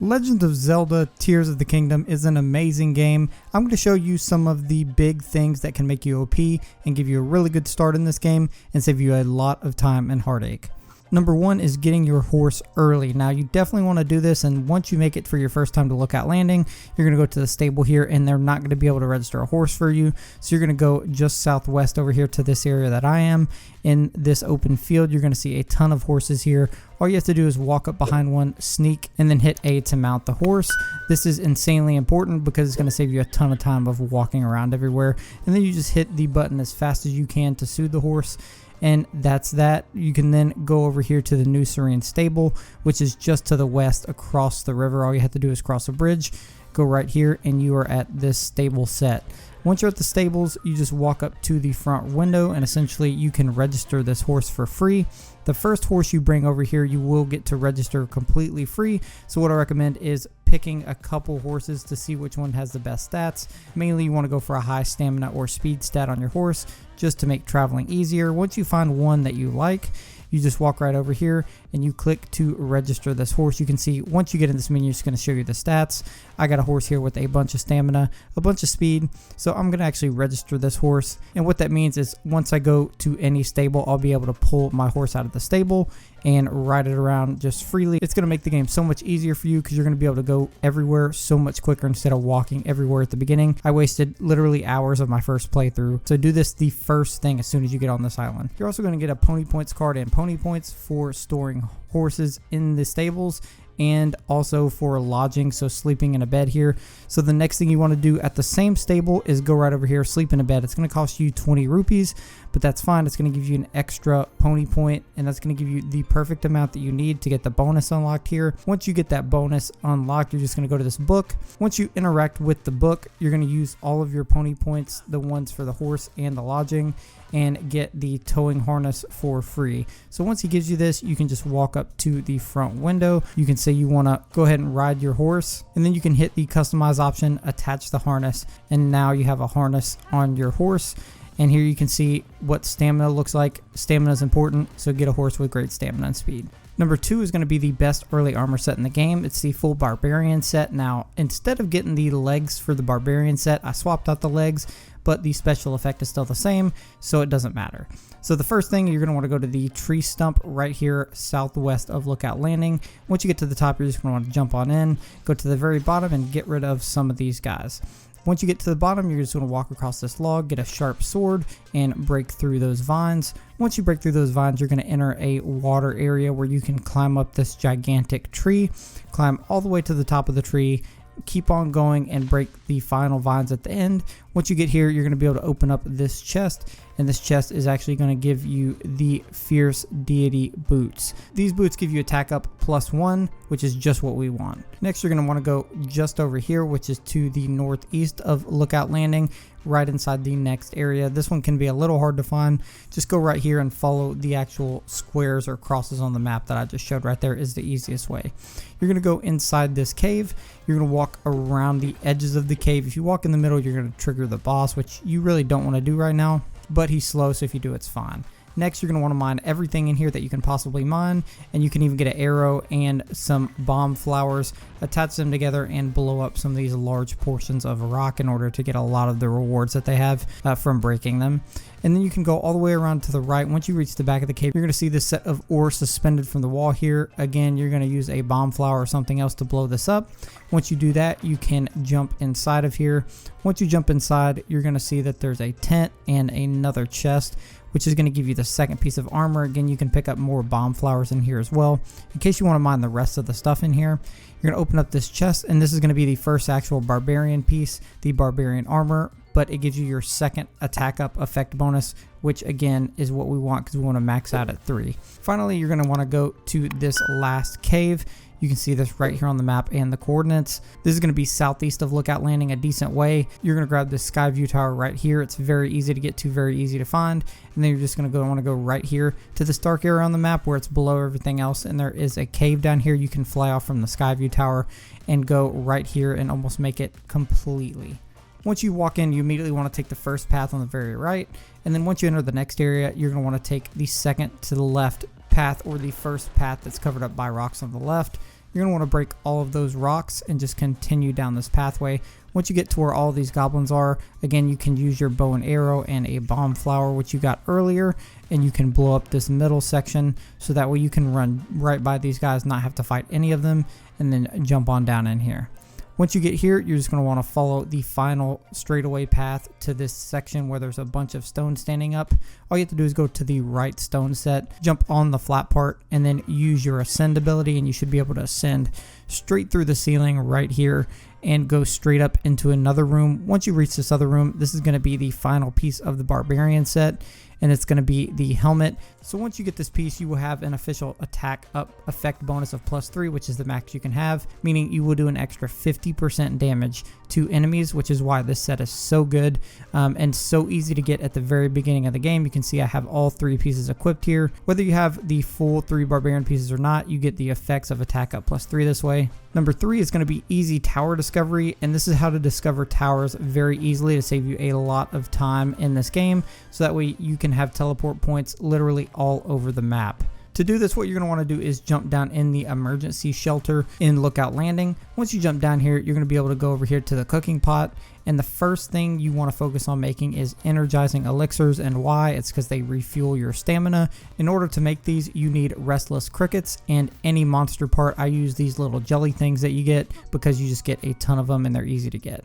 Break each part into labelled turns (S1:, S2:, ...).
S1: Legend of Zelda Tears of the Kingdom is an amazing game. I'm going to show you some of the big things that can make you OP and give you a really good start in this game and save you a lot of time and heartache. Number one is getting your horse early. Now you definitely want to do this, and once you make it for your first time to Lookout Landing, you're going to go to the stable here and they're not going to be able to register a horse for you. So you're going to go just southwest over here to this area that I am. In this open field, you're going to see a ton of horses here. All you have to do is walk up behind one, sneak, and then hit A to mount the horse. This is insanely important because it's going to save you a ton of time of walking around everywhere. And then you just hit the button as fast as you can to soothe the horse. And that's that. You can then go over here to the New Serene Stable, which is just to the west across the river. All you have to do is cross a bridge, go right here, and you are at this stable set. Once you're at the stables, you just walk up to the front window and essentially you can register this horse for free. The first horse you bring over here, you will get to register completely free. So what I recommend is picking a couple horses to see which one has the best stats. Mainly you want to go for a high stamina or speed stat on your horse just to make traveling easier. Once you find one that you like, you just walk right over here and you click to register this horse. You can see once you get in this menu, it's going to show you the stats. I got a horse here with a bunch of stamina, a bunch of speed. So I'm going to actually register this horse. And what that means is once I go to any stable, I'll be able to pull my horse out of the stable and ride it around just freely. It's going to make the game so much easier for you because you're going to be able to go everywhere so much quicker instead of walking everywhere at the beginning. I wasted literally hours of my first playthrough. So do this the first thing as soon as you get on this island. You're also going to get a pony points card and pony points for storing horses in the stables and also for lodging, so sleeping in a bed here. So the next thing you want to do at the same stable is go right over here, sleep in a bed. It's going to cost you 20 rupees, but that's fine. It's going to give you an extra pony point, and that's going to give you the perfect amount that you need to get the bonus unlocked here. Once you get that bonus unlocked, you're just going to go to this book. Once you interact with the book, you're going to use all of your pony points, the ones for the horse and the lodging, and get the towing harness for free. So once he gives you this, you can just walk up to the front window. You can say you want to go ahead and ride your horse, and then you can hit the customize option, attach the harness, and now you have a harness on your horse. And here you can see what stamina looks like. Stamina is important, so get a horse with great stamina and speed. Number two is going to be the best early armor set in the game. It's the full barbarian set. Now, instead of getting the legs for the barbarian set, I swapped out the legs, but the special effect is still the same, so it doesn't matter. So the first thing, you're going to want to go to the tree stump right here southwest of Lookout Landing. Once you get to the top, you're just going to want to jump on in, go to the very bottom, and get rid of some of these guys. Once you get to the bottom, you're just going to walk across this log, get a sharp sword, and break through those vines. Once you break through those vines, you're going to enter a water area where you can climb up this gigantic tree, climb all the way to the top of the tree, keep on going and break the final vines at the end. Once you get here, you're going to be able to open up this chest, and this chest is actually going to give you the Fierce Deity boots. These boots give you attack up +1, which is just what we want. Next, you're going to want to go just over here, which is to the northeast of Lookout Landing, right inside the next area. This one can be a little hard to find. Just go right here and follow the actual squares or crosses on the map that I just showed right there is the easiest way. You're going to go inside this cave. You're going to walk around the edges of the cave. If you walk in the middle, you're going to trigger the boss, which you really don't want to do right now, but he's slow, so if you do, it's fine. Next, you're going to want to mine everything in here that you can possibly mine, and you can even get an arrow and some bomb flowers, attach them together, and blow up some of these large portions of rock in order to get a lot of the rewards that they have from breaking them. And then you can go all the way around to the right. Once you reach the back of the cave, you're going to see this set of ore suspended from the wall here. Again, you're going to use a bomb flower or something else to blow this up. Once you do that, you can jump inside of here. Once you jump inside, you're going to see that there's a tent and another chest, which is going to give you the second piece of armor. Again, you can pick up more bomb flowers in here as well. In case you want to mine the rest of the stuff in here, you're going to open up this chest, and this is going to be the first actual barbarian piece, the barbarian armor, but it gives you your second attack up effect bonus, which again is what we want because we want to max out at 3. Finally, you're going to want to go to this last cave. You can see this right here on the map and the coordinates. This is going to be southeast of Lookout Landing a decent way. You're going to grab this sky view tower right here. It's very easy to get to, very easy to find. And then you're just going to want to go right here to this dark area on the map where it's below everything else. And there is a cave down here. You can fly off from the sky view tower and go right here and almost make it completely. Once you walk in, you immediately want to take the first path on the very right. And then once you enter the next area, you're going to want to take the second to the left path, or the first path that's covered up by rocks on the left. you're going to want to break all of those rocks and just continue down this pathway. Once you get to where all these goblins are, again, you can use your bow and arrow and a bomb flower, which you got earlier, and you can blow up this middle section so that way you can run right by these guys, not have to fight any of them, and then jump on down in here. Once you get here, you're just going to want to follow the final straightaway path to this section where there's a bunch of stones standing up. All you have to do is go to the right stone set, jump on the flat part, and then use your ascend ability, and you should be able to ascend straight through the ceiling right here and go straight up into another room. Once you reach this other room, this is going to be the final piece of the barbarian set, and it's going to be the helmet. So once you get this piece, you will have an official attack up effect bonus of +3, which is the max you can have, meaning you will do an extra 50% damage to enemies, which is why this set is so good and so easy to get at the very beginning of the game. You can see I have all 3 pieces equipped here. Whether you have the full 3 barbarian pieces or not, you get the effects of attack up +3 this way. Number 3 is going to be easy tower discovery, and this is how to discover towers very easily to save you a lot of time in this game, so that way you can have teleport points literally all over the map. To do this, what you're going to want to do is jump down in the emergency shelter in Lookout Landing. Once you jump down here, you're going to be able to go over here to the cooking pot, and the first thing you want to focus on making is energizing elixirs. And why? It's because they refuel your stamina. In order to make these, you need restless crickets and any monster part. I use these little jelly things that you get because you just get a ton of them and they're easy to get.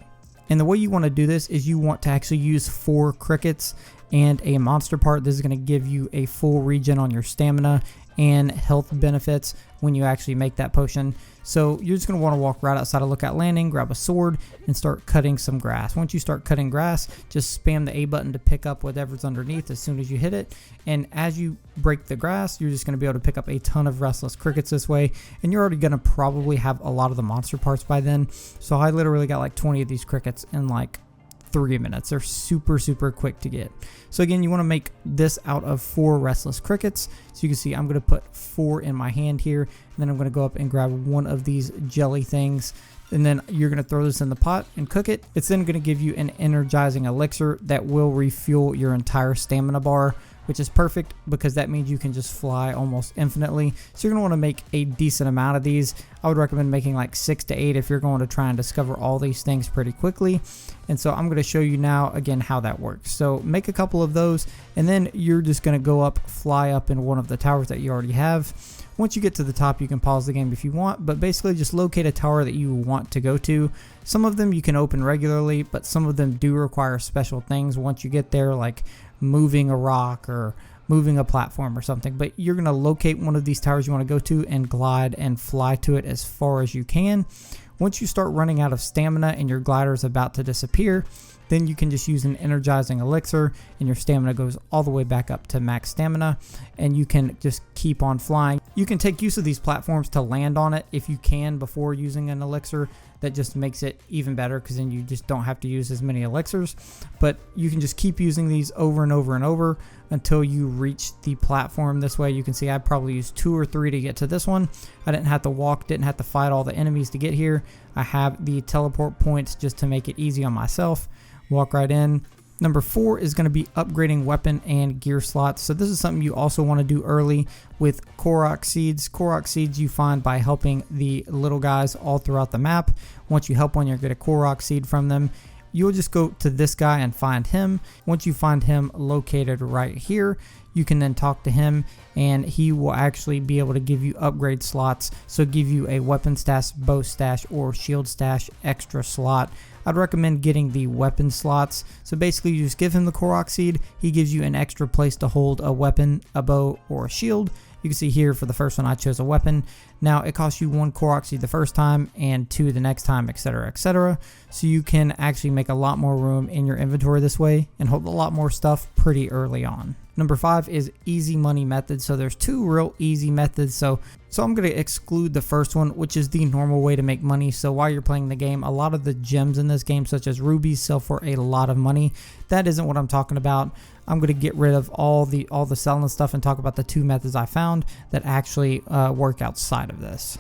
S1: And the way you want to do this is you want to actually use 4 crickets and a monster part. This is going to give you a full regen on your stamina and health benefits when you actually make that potion. So you're just going to want to walk right outside of Lookout Landing, grab a sword, and start cutting some grass. Once you start cutting grass, just spam the A button to pick up whatever's underneath as soon as you hit it. And as you break the grass, you're just going to be able to pick up a ton of restless crickets this way. And you're already going to probably have a lot of the monster parts by then. So I literally got like 20 of these crickets in like 3 minutes. They're super quick to get. So again, you want to make this out of 4 restless crickets. So you can see I'm going to put 4 in my hand here, and then I'm going to go up and grab one of these jelly things, and then you're going to throw this in the pot and cook it. It's then going to give you an energizing elixir that will refuel your entire stamina bar, which is perfect because that means you can just fly almost infinitely. So you're going to want to make a decent amount of these. I would recommend making like 6 to 8 if you're going to try and discover all these things pretty quickly. And so I'm going to show you now again how that works. So make a couple of those, and then you're just going to go up, fly up in one of the towers that you already have. Once you get to the top, you can pause the game if you want, but basically just locate a tower that you want to go to. Some of them you can open regularly, but some of them do require special things once you get there, like moving a rock or moving a platform or something. But you're going to locate one of these towers you want to go to and glide and fly to it as far as you can. Once you start running out of stamina and your glider is about to disappear, then you can just use an energizing elixir and your stamina goes all the way back up to max stamina, and you can just keep on flying. You can take use of these platforms to land on it if you can before using an elixir. That just makes it even better because then you just don't have to use as many elixirs. But you can just keep using these over and over and over until you reach the platform. This way you can see I probably used 2 or 3 to get to this one. I didn't have to walk, didn't have to fight all the enemies to get here. I have the teleport points just to make it easy on myself. Walk right in. Number 4 is going to be upgrading weapon and gear slots. So this is something you also want to do early with Korok seeds. Korok seeds you find by helping the little guys all throughout the map. Once you help one, you'll get a Korok seed from them. You'll just go to this guy and find him. Once you find him located right here, you can then talk to him and he will actually be able to give you upgrade slots. So give you a weapon stash, bow stash, or shield stash extra slot. I'd recommend getting the weapon slots. So basically you just give him the Korok seed. He gives you an extra place to hold a weapon, a bow, or a shield. You can see here for the first one I chose a weapon. Now it costs you 1 Korok seed the first time and 2 the next time, etc, etc. So you can actually make a lot more room in your inventory this way and hold a lot more stuff pretty early on. Number 5 is easy money method. So there's 2 real easy methods. So I'm going to exclude the first one, which is the normal way to make money. So while you're playing the game, a lot of the gems in this game, such as rubies, sell for a lot of money. That isn't what I'm talking about. I'm going to get rid of all the selling stuff and talk about the 2 methods I found that actually work outside of this.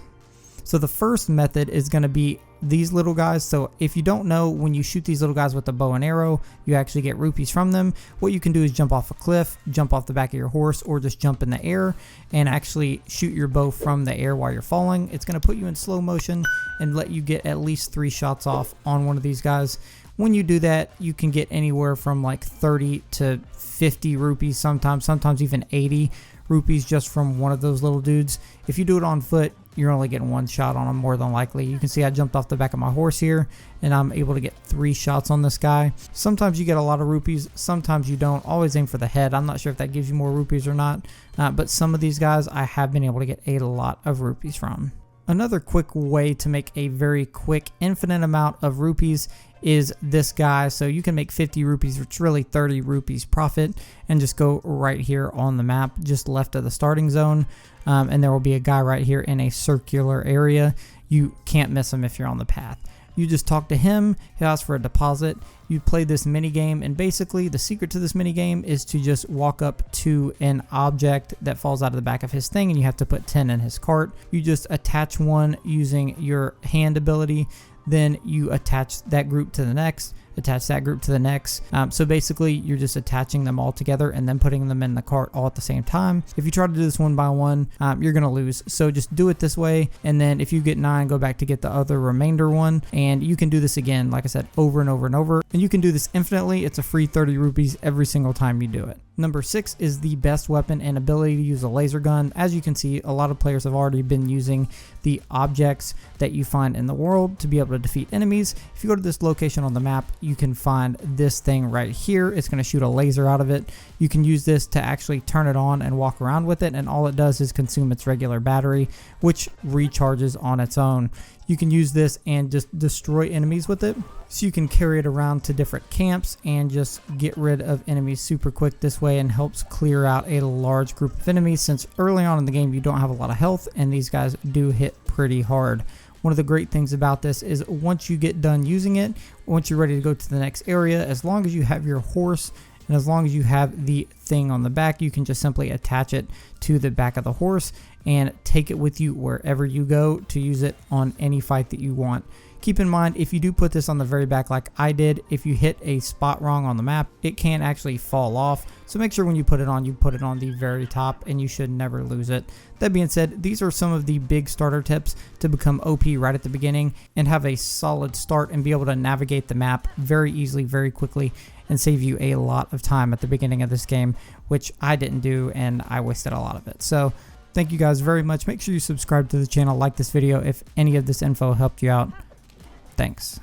S1: So the first method is going to be these little guys. So if you don't know, when you shoot these little guys with the bow and arrow, you actually get rupees from them. What you can do is jump off a cliff, jump off the back of your horse, or just jump in the air and actually shoot your bow from the air while you're falling. It's going to put you in slow motion and let you get at least 3 shots off on one of these guys. When you do that, you can get anywhere from like 30 to 50 rupees, sometimes even 80 rupees just from one of those little dudes. If you do it on foot, you're only getting 1 shot on them more than likely. You can see I jumped off the back of my horse here and I'm able to get 3 shots on this guy. Sometimes you get a lot of rupees, sometimes you don't. Always aim for the head. I'm not sure if that gives you more rupees or not, but some of these guys I have been able to get a lot of rupees from. Another quick way to make a very quick infinite amount of rupees is this guy. So you can make 50 rupees, which is really 30 rupees profit, and just go right here on the map, just left of the starting zone. And there will be a guy right here in a circular area. You can't miss him if you're on the path. You just talk to him, he asks for a deposit. You play this mini game, and basically the secret to this mini game is to just walk up to an object that falls out of the back of his thing, and you have to put 10 in his cart. You just attach one using your hand ability, then you attach that group to the next, attach that group to the next. So basically you're just attaching them all together and then putting them in the cart all at the same time. If you try to do this one by one, you're gonna lose. So just do it this way, and then if you get 9, go back to get the other remainder one, and you can do this again, like I said, over and over and over, and you can do this infinitely. It's a free 30 rupees every single time you do it. Number 6 is the best weapon and ability to use a laser gun. As you can see, a lot of players have already been using the objects that you find in the world to be able to defeat enemies. If you go to this location on the map, you can find this thing right here. It's going to shoot a laser out of it. You can use this to actually turn it on and walk around with it, and all it does is consume its regular battery, which recharges on its own. You can use this and just destroy enemies with it. So you can carry it around to different camps and just get rid of enemies super quick this way, and helps clear out a large group of enemies, since early on in the game you don't have a lot of health and these guys do hit pretty hard. One of the great things about this is once you get done using it, once you're ready to go to the next area, as long as you have your horse and as long as you have the thing on the back, you can just simply attach it to the back of the horse and take it with you wherever you go to use it on any fight that you want. Keep in mind, if you do put this on the very back like I did, if you hit a spot wrong on the map, it can actually fall off. So make sure when you put it on, you put it on the very top, and you should never lose it. That being said, these are some of the big starter tips to become OP right at the beginning and have a solid start and be able to navigate the map very easily, very quickly, and save you a lot of time at the beginning of this game, which I didn't do, and I wasted a lot of it. So thank you guys very much. Make sure you subscribe to the channel, like this video if any of this info helped you out. Thanks.